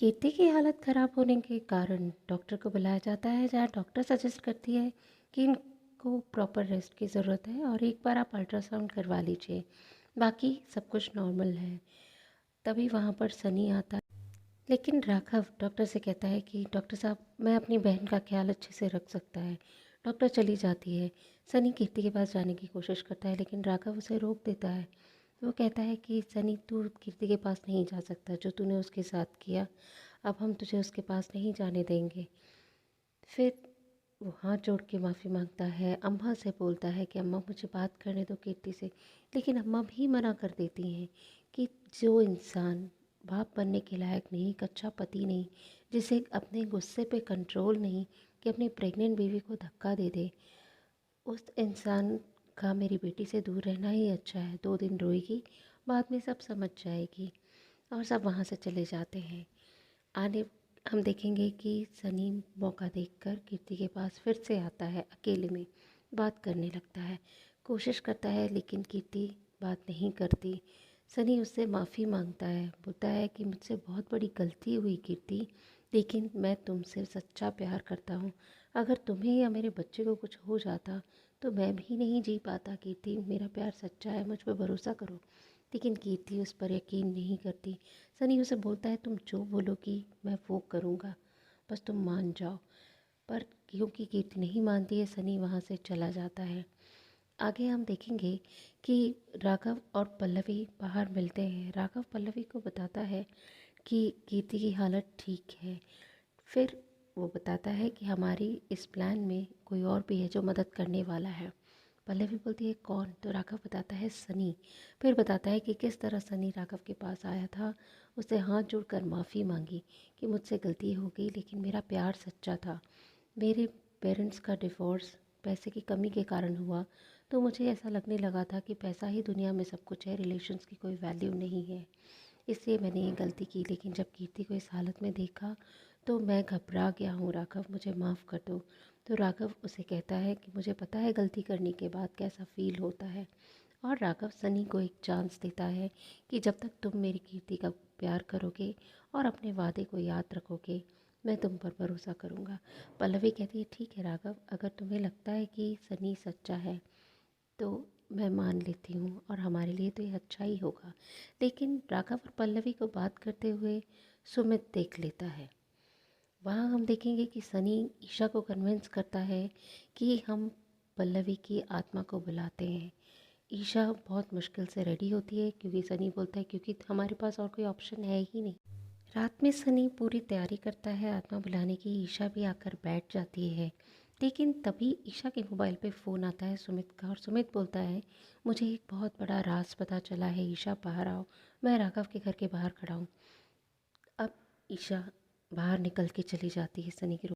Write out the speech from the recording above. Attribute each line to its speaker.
Speaker 1: कीर्ति की हालत ख़राब होने के कारण डॉक्टर को बुलाया जाता है, जहाँ डॉक्टर सजेस्ट करती है कि इनको प्रॉपर रेस्ट की ज़रूरत है और एक बार आप अल्ट्रासाउंड करवा लीजिए, बाकी सब कुछ नॉर्मल है। तभी वहाँ पर सनी आता है, लेकिन राघव डॉक्टर से कहता है कि डॉक्टर साहब, मैं अपनी बहन का ख्याल अच्छे से रख सकता है। डॉक्टर चली जाती है। सनी कीर्ति के पास जाने की कोशिश करता है, लेकिन राघव उसे रोक देता है। वो कहता है कि सनी, तू कीर्ति के पास नहीं जा सकता, जो तूने उसके साथ किया, अब हम तुझे उसके पास नहीं जाने देंगे। फिर वो हाथ जोड़ के माफ़ी मांगता है, अम्मा से बोलता है कि अम्मा मुझे बात करने दो कीर्ति से, लेकिन अम्मा भी मना कर देती हैं कि जो इंसान बाप बनने के लायक नहीं, एक अच्छा पति नहीं, जिसे अपने गुस्से पे कंट्रोल नहीं, कि अपनी प्रेग्नेंट बीवी को धक्का दे दे, उस इंसान का मेरी बेटी से दूर रहना ही अच्छा है। 2 दिन रोएगी, बाद में सब समझ जाएगी। और सब वहाँ से चले जाते हैं। आने हम देखेंगे कि सनी मौका देखकर कीर्ति के पास फिर से आता है, अकेले में बात करने लगता है, कोशिश करता है, लेकिन कीर्ति बात नहीं करती। सनी उससे माफ़ी मांगता है, बोलता है कि मुझसे बहुत बड़ी गलती हुई कीर्ति, लेकिन मैं तुमसे सच्चा प्यार करता हूँ। अगर तुम्हें या मेरे बच्चे को कुछ हो जाता तो मैं भी नहीं जी पाता कीर्ति, मेरा प्यार सच्चा है, मुझ पर भरोसा करो। लेकिन कीर्ति उस पर यकीन नहीं करती। सनी उसे बोलता है, तुम जो बोलोगी मैं वो करूँगा, बस तुम मान जाओ। पर क्योंकि कीर्ति नहीं मानती है, सनी वहाँ से चला जाता है। आगे हम देखेंगे कि राघव और पल्लवी बाहर मिलते हैं। राघव पल्लवी को बताता है कि कीर्ति की हालत ठीक है। फिर वो बताता है कि हमारी इस प्लान में कोई और भी है जो मदद करने वाला है। पल्लवी बोलती है, कौन? तो राघव बताता है, सनी। फिर बताता है कि किस तरह सनी राघव के पास आया था, उससे हाथ जोड़कर माफ़ी मांगी कि मुझसे गलती हो गई, लेकिन मेरा प्यार सच्चा था। मेरे पेरेंट्स का डिवोर्स पैसे की कमी के कारण हुआ, तो मुझे ऐसा लगने लगा था कि पैसा ही दुनिया में सब कुछ है, रिलेशंस की कोई वैल्यू नहीं है, इसलिए मैंने ये गलती की। लेकिन जब कीर्ति को इस हालत में देखा तो मैं घबरा गया हूँ राघव, मुझे माफ़ कर दो। तो राघव उसे कहता है कि मुझे पता है गलती करने के बाद कैसा फ़ील होता है। और राघव सनी को एक चांस देता है कि जब तक तुम मेरी कीर्ति का प्यार करोगे और अपने वादे को याद रखोगे, मैं तुम पर भरोसा करूँगा। पल्लवी कहती है, ठीक है राघव, अगर तुम्हें लगता है कि सनी सच्चा है तो मैं मान लेती हूँ और हमारे लिए तो ये अच्छा ही होगा। लेकिन राघव और पल्लवी को बात करते हुए सुमित देख लेता है। वहाँ हम देखेंगे कि सनी ईशा को कन्विंस करता है कि हम पल्लवी की आत्मा को बुलाते हैं। ईशा बहुत मुश्किल से रेडी होती है, क्योंकि सनी बोलता है क्योंकि हमारे पास और कोई ऑप्शन है ही नहीं। रात में सनी पूरी तैयारी करता है आत्मा बुलाने की। ईशा भी आकर बैठ जाती है, लेकिन तभी ईशा के मोबाइल पे फ़ोन आता है सुमित का, और सुमित बोलता है, मुझे एक बहुत बड़ा राज पता चला है, ईशा बाहर आओ, मैं राघव के घर के बाहर खड़ा हूँ। अब ईशा बाहर निकल के चली जाती है सनी के